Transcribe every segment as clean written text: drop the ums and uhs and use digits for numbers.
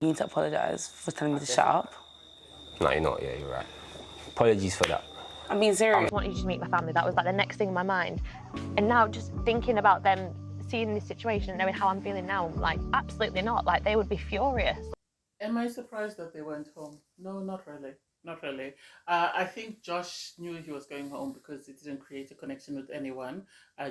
You need to apologise for telling me to shut up. No, you're not. Yeah, you're right. Apologies for that. I'm being serious. I wanted you to meet my family. That was like the next thing in my mind. And now just thinking about them seeing this situation and knowing how I'm feeling now, I'm like, absolutely not. Like, they would be furious. Am I surprised that they went home? No, not really. Not really. I think Josh knew he was going home because he didn't create a connection with anyone.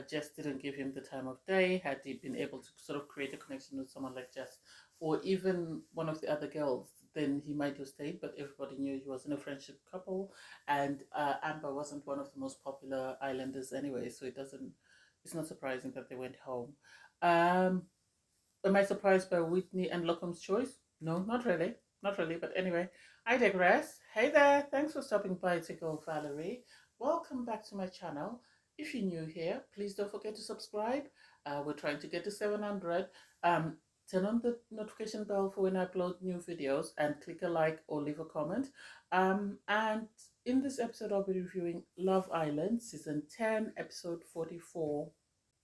Jess didn't give him the time of day. Had he been able to sort of create a connection with someone like Jess or even one of the other girls, then he might have stayed. But everybody knew he was in a friendship couple, and Amber wasn't one of the most popular islanders anyway, so it's not surprising that they went home. Am I surprised by Whitney and Lochan's choice? No, not really. Not really. But anyway, I digress. Hey there. Thanks for stopping by, Tickle Valerie. Welcome back to my channel. If you're new here, please don't forget to subscribe. We're trying to get to 700. Turn on the notification bell for when I upload new videos and click a like or leave a comment. And in this episode, I'll be reviewing Love Island, Season 10, Episode 44.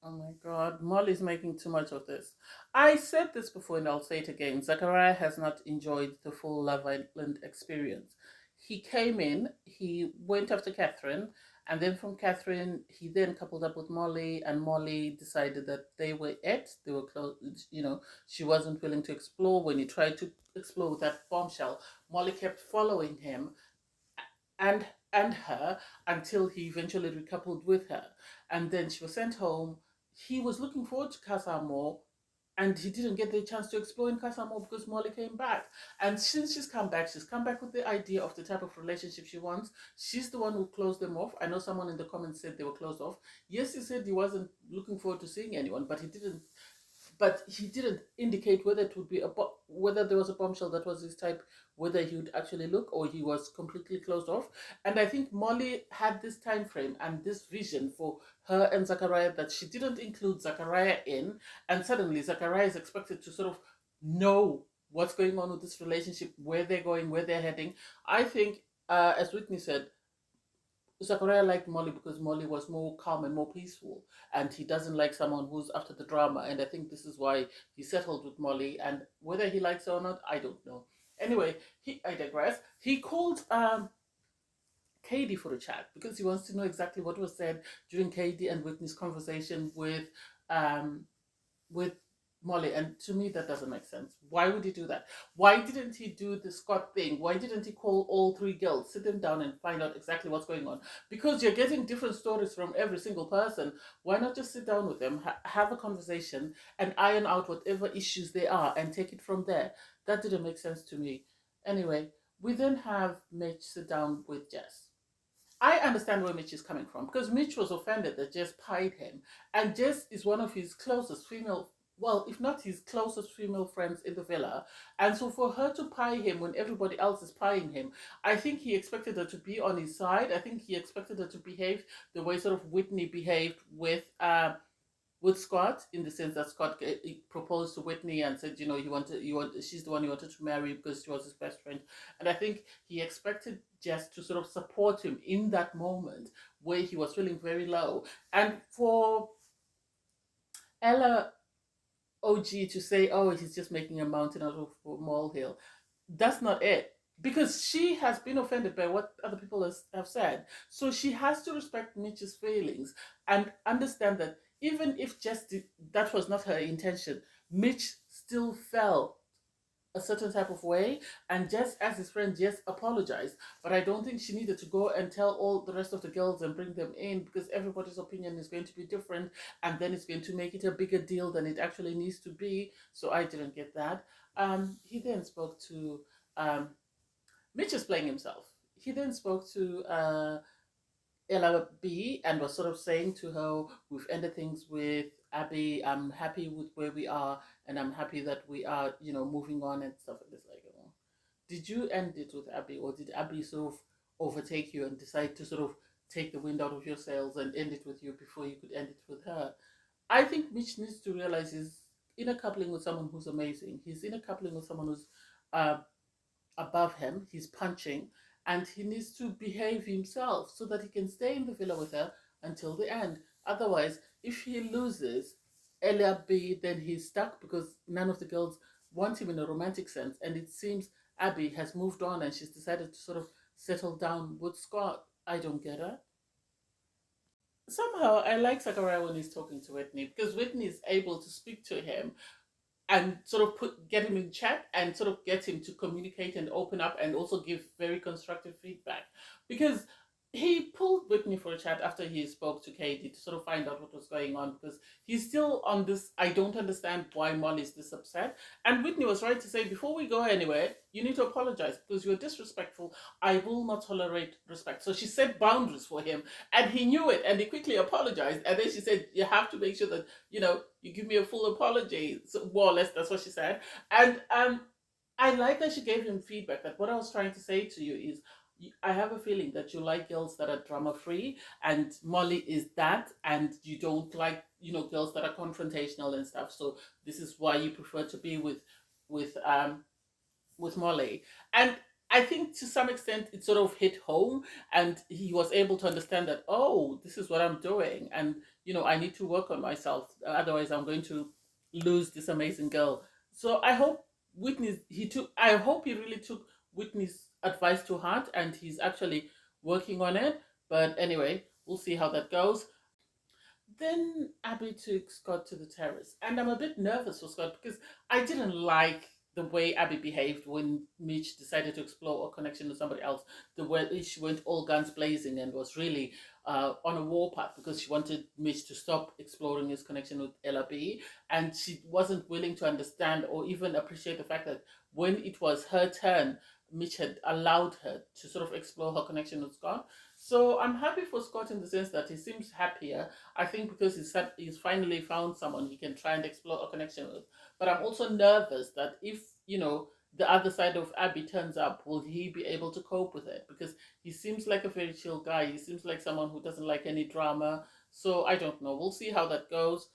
Oh my God, Molly's making too much of this. I said this before and I'll say it again. Zachariah has not enjoyed the full Love Island experience. He came in, he went after Catherine, and then from Catherine, he then coupled up with Molly, and Molly decided that they were close, she wasn't willing to explore. When he tried to explore with that bombshell, Molly kept following him and her until he eventually recoupled with her. And then she was sent home. He was looking forward to Casa Amor, and he didn't get the chance to explore in Casa Amor because Molly came back. And since she's come back with the idea of the type of relationship she wants. She's the one who closed them off. I know someone in the comments said they were closed off. Yes, he said he wasn't looking forward to seeing anyone, but he didn't indicate whether it would be whether there was a bombshell that was his type, whether he would actually look, or he was completely closed off. And I think Molly had this time frame and this vision for her and Zachariah that she didn't include Zachariah in, and suddenly Zachariah is expected to sort of know what's going on with this relationship, where they're going, where they're heading. I think, as Whitney said, Zachariah liked Molly because Molly was more calm and more peaceful, and he doesn't like someone who's after the drama. And I think this is why he settled with Molly. And whether he likes her or not, I don't know. Anyway, I digress. He called Katie for a chat because he wants to know exactly what was said during Katie and Whitney's conversation with Molly. And to me, that doesn't make sense. Why would he do that? Why didn't he do the Scott thing? Why didn't he call all three girls, sit them down and find out exactly what's going on? Because you're getting different stories from every single person. Why not just sit down with them, have a conversation, and iron out whatever issues they are and take it from there? That didn't make sense to me. Anyway, we then have Mitch sit down with Jess. I understand where Mitch is coming from because Mitch was offended that Jess pied him, and Jess is one of his closest female, well, if not his closest female friends in the villa. And so for her to pie him when everybody else is pieing him, I think he expected her to be on his side. I think he expected her to behave the way sort of Whitney behaved with Scott, in the sense that Scott proposed to Whitney and said, she's the one he wanted to marry because she was his best friend. And I think he expected Jess to sort of support him in that moment where he was feeling very low. And for Ella OG to say, oh, he's just making a mountain out of a molehill, that's not it. Because she has been offended by what other people have said. So she has to respect Mitch's feelings and understand that even if that was not her intention, Mitch still felt a certain type of way, and just as his friend just apologized. But I don't think she needed to go and tell all the rest of the girls and bring them in, because everybody's opinion is going to be different, and then it's going to make it a bigger deal than it actually needs to be. So I didn't get that. He then spoke to Mitch is playing himself. He then spoke to Ella B and was sort of saying to her, we've ended things with Abby. I'm happy with where we are, and I'm happy that we are, moving on and stuff. And it's like, did you end it with Abby, or did Abby sort of overtake you and decide to sort of take the wind out of your sails and end it with you before you could end it with her? I think Mitch needs to realize he's in a coupling with someone who's amazing. He's in a coupling with someone who's above him. He's punching. And he needs to behave himself so that he can stay in the villa with her until the end. Otherwise, if he loses Ella B, then he's stuck because none of the girls want him in a romantic sense, and it seems Abby has moved on and she's decided to sort of settle down with Scott. I don't get it. Somehow, I like Zachariah when he's talking to Whitney because Whitney is able to speak to him and sort of get him in chat and sort of get him to communicate and open up and also give very constructive feedback, because he pulled Whitney for a chat after he spoke to Katie to sort of find out what was going on, because he's still on this I don't understand why Molly's this upset. And Whitney was right to say, before we go anywhere, you need to apologize because you're disrespectful. I will not tolerate respect. So she set boundaries for him and he knew it and he quickly apologized. And then she said, you have to make sure that, you give me a full apology. So more or less, that's what she said. And I like that she gave him feedback. That what I was trying to say to you is, I have a feeling that you like girls that are drama free, and Molly is that, and you don't like, girls that are confrontational and stuff. So this is why you prefer to be with Molly. And I think to some extent it sort of hit home, and he was able to understand that, oh, this is what I'm doing, and I need to work on myself, otherwise I'm going to lose this amazing girl. So I hope I hope he really took Whitney's advice to heart, and he's actually working on it. But anyway, we'll see how that goes. Then Abby took Scott to the terrace, and I'm a bit nervous for Scott because I didn't like the way Abby behaved when Mitch decided to explore a connection with somebody else. The way she went all guns blazing and was really on a warpath because she wanted Mitch to stop exploring his connection with Ella B, and she wasn't willing to understand or even appreciate the fact that when it was her turn, Mitch had allowed her to sort of explore her connection with Scott. So I'm happy for Scott in the sense that he seems happier. I think because he's finally found someone he can try and explore a connection with. But I'm also nervous that if, the other side of Abby turns up, will he be able to cope with it? Because he seems like a very chill guy. He seems like someone who doesn't like any drama. So I don't know. We'll see how that goes.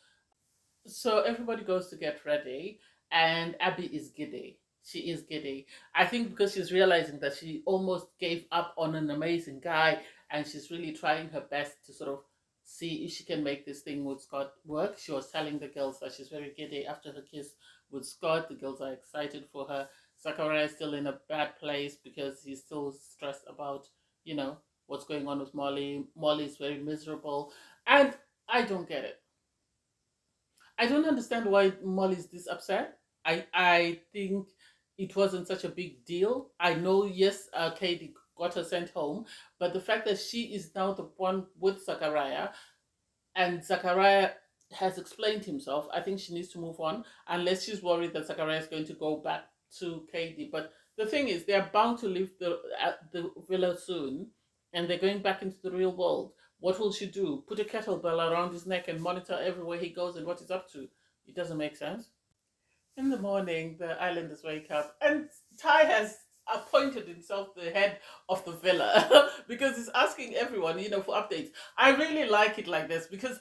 So everybody goes to get ready, and Abby is giddy. She is giddy. I think because she's realizing that she almost gave up on an amazing guy, and she's really trying her best to sort of see if she can make this thing with Scott work. She was telling the girls that she's very giddy after her kiss with Scott. The girls are excited for her. Zachariah is still in a bad place because he's still stressed about, what's going on with Molly. Molly is very miserable. And I don't get it. I don't understand why Molly's this upset. I think it wasn't such a big deal. I know, yes, Katie got her sent home, but the fact that she is now the one with Zachariah, and Zachariah has explained himself, I think she needs to move on, unless she's worried that Zachariah is going to go back to Katie. But the thing is, they're bound to leave the villa soon, and they're going back into the real world. What will she do? Put a kettlebell around his neck and monitor everywhere he goes and what he's up to? It doesn't make sense. In the morning, the islanders wake up, and Ty has appointed himself the head of the villa because he's asking everyone, for updates. I really like it like this because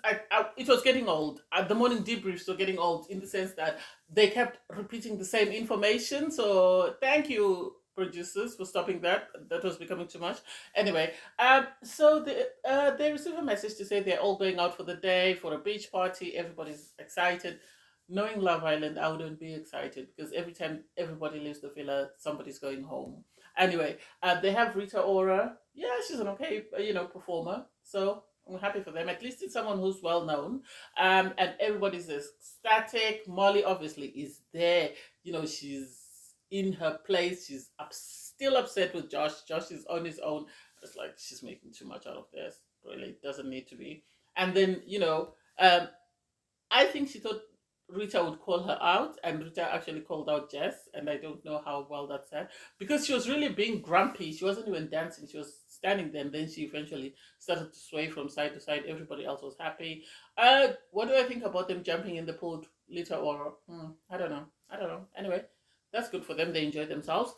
it was getting old. The morning debriefs were getting old in the sense that they kept repeating the same information. So thank you, producers, for stopping that. That was becoming too much. Anyway, so they receive a message to say they're all going out for the day for a beach party. Everybody's excited. Knowing Love Island, I wouldn't be excited because every time everybody leaves the villa, somebody's going home. Anyway, they have Rita Ora. Yeah, she's an okay, performer. So I'm happy for them. At least it's someone who's well known. And everybody's ecstatic. Molly obviously is there. She's in her place. She's still upset with Josh. Josh is on his own. It's like she's making too much out of this. Really doesn't need to be. And then, I think she thought Rita would call her out, and Rita actually called out Jess, and I don't know how well that said because she was really being grumpy. She wasn't even dancing; she was standing there, and then she eventually started to sway from side to side. Everybody else was happy. What do I think about them jumping in the pool later? Or I don't know. Anyway, that's good for them. They enjoy themselves,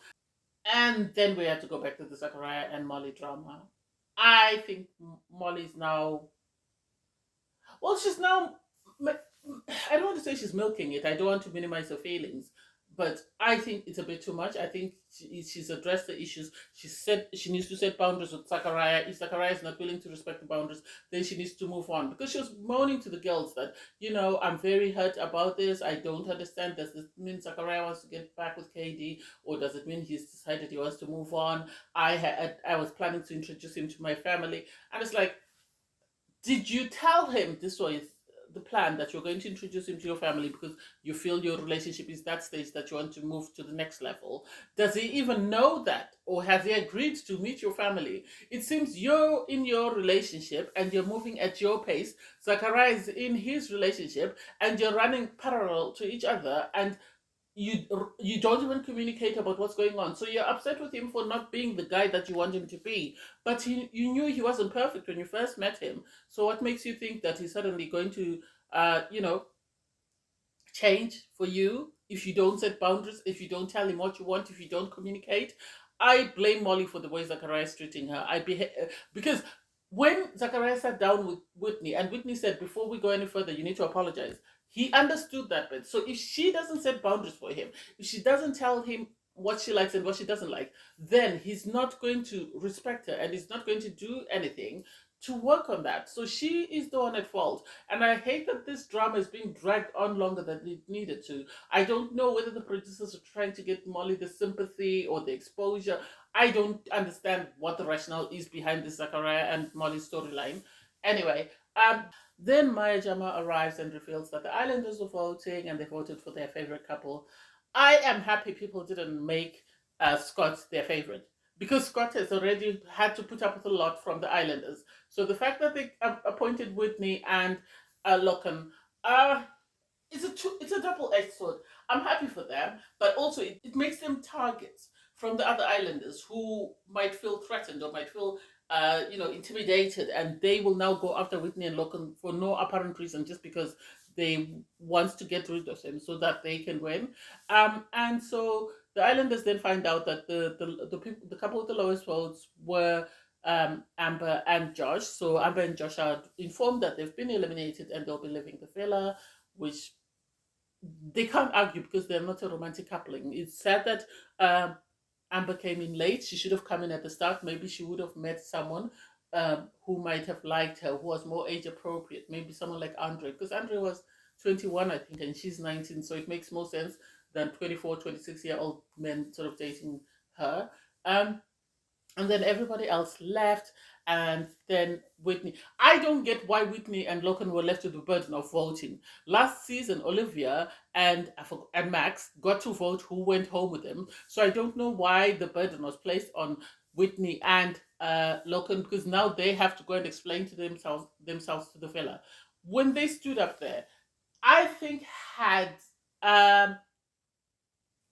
and then we had to go back to the Zachariah and Molly drama. I think Molly's now. Well, she's now. I don't want to say she's milking it. I don't want to minimize her feelings. but I think it's a bit too much. I think she's addressed the issues. She said she needs to set boundaries with Zachariah. If Zachariah is not willing to respect the boundaries, then she needs to move on. Because she was moaning to the girls that, I'm very hurt about this. I don't understand. Does this mean Zachariah wants to get back with KD, or does it mean he's decided he wants to move on? I was planning to introduce him to my family, and it's like, did you tell him this was the plan, that you're going to introduce him to your family because you feel your relationship is that stage that you want to move to the next level? Does he even know that, or has he agreed to meet your family? It seems you're in your relationship and you're moving at your pace. Zachariah is in his relationship and you're running parallel to each other, and you don't even communicate about what's going on. So you're upset with him for not being the guy that you want him to be. But you knew he wasn't perfect when you first met him. So what makes you think that he's suddenly going to, change for you if you don't set boundaries, if you don't tell him what you want, if you don't communicate? I blame Molly for the way Zachariah is treating her. Because when Zachariah sat down with Whitney, and Whitney said, before we go any further, you need to apologize. He understood that bit. So if she doesn't set boundaries for him, if she doesn't tell him what she likes and what she doesn't like, then he's not going to respect her, and he's not going to do anything to work on that. So she is the one at fault. And I hate that this drama is being dragged on longer than it needed to. I don't know whether the producers are trying to get Molly the sympathy or the exposure. I don't understand what the rationale is behind the Zachariah and Molly storyline. Anyway, then Maya Jama arrives and reveals that the islanders were voting and they voted for their favorite couple. I am happy people didn't make Scott their favorite, because Scott has already had to put up with a lot from the islanders. So the fact that they appointed Whitney and Lochan, it's a double-edged sword. I'm happy for them, but also it makes them targets from the other islanders who might feel threatened or might feel intimidated, and they will now go after Whitney and Lochan for no apparent reason, just because they want to get rid of him so that they can win. And so the islanders then find out that the couple with the lowest votes were Amber and Josh. So Amber and Josh are informed that they've been eliminated and they'll be leaving the villa, which they can't argue because they're not a romantic coupling. It's sad that Amber came in late. She should have come in at the start. Maybe she would have met someone who might have liked her, who was more age appropriate. Maybe someone like Andre, because Andre was 21, I think, and she's 19. So it makes more sense than 24, 26-year-old men sort of dating her. And then everybody else left, and then Whitney. I don't get why Whitney and Lochan were left with the burden of voting. Last season, Olivia and Max got to vote who went home with them. So I don't know why the burden was placed on Whitney and Lochan, because now they have to go and explain to themselves to the villa. When they stood up there, I think had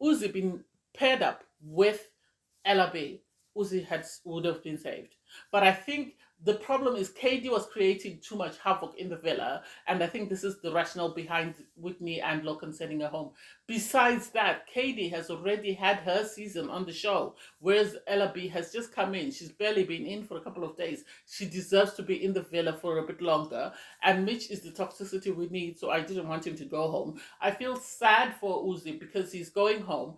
Uzi been paired up with Ella B, Uzi would have been saved. But I think the problem is KD was creating too much havoc in the villa, and I think this is the rationale behind Whitney and Lochan sending her home. Besides that, KD has already had her season on the show, whereas Ella B has just come in. She's barely been in for a couple of days. She deserves to be in the villa for a bit longer, and Mitch is the toxicity we need, so I didn't want him to go home. I feel sad for Uzi because he's going home,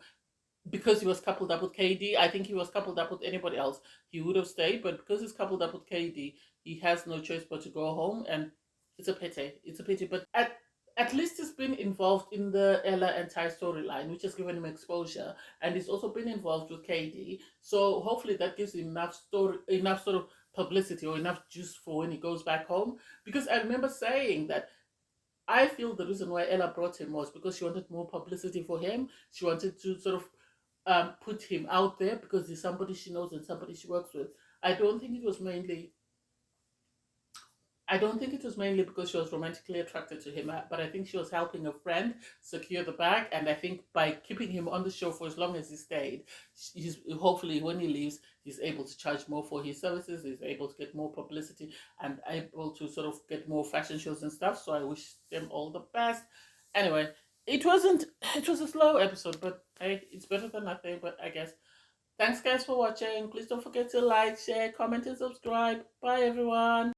because he was coupled up with KD. I think he was coupled up with anybody else, he would have stayed. But because he's coupled up with KD, he has no choice but to go home, and it's a pity. It's a pity. But at least he's been involved in the Ella and Ty storyline, which has given him exposure, and he's also been involved with KD. So hopefully that gives him enough sort of publicity or enough juice for when he goes back home. Because I remember saying that I feel the reason why Ella brought him was because she wanted more publicity for him. She wanted to sort of put him out there because he's somebody she knows and somebody she works with. I don't think it was mainly because she was romantically attracted to him, but I think she was helping a friend secure the bag, and I think by keeping him on the show for as long as he stayed, hopefully when he leaves, he's able to charge more for his services, he's able to get more publicity, and able to sort of get more fashion shows and stuff. So I wish them all the best. Anyway, it was a slow episode, but hey, it's better than nothing. But I guess, thanks guys for watching. Please don't forget to like, share, comment, and subscribe. Bye everyone.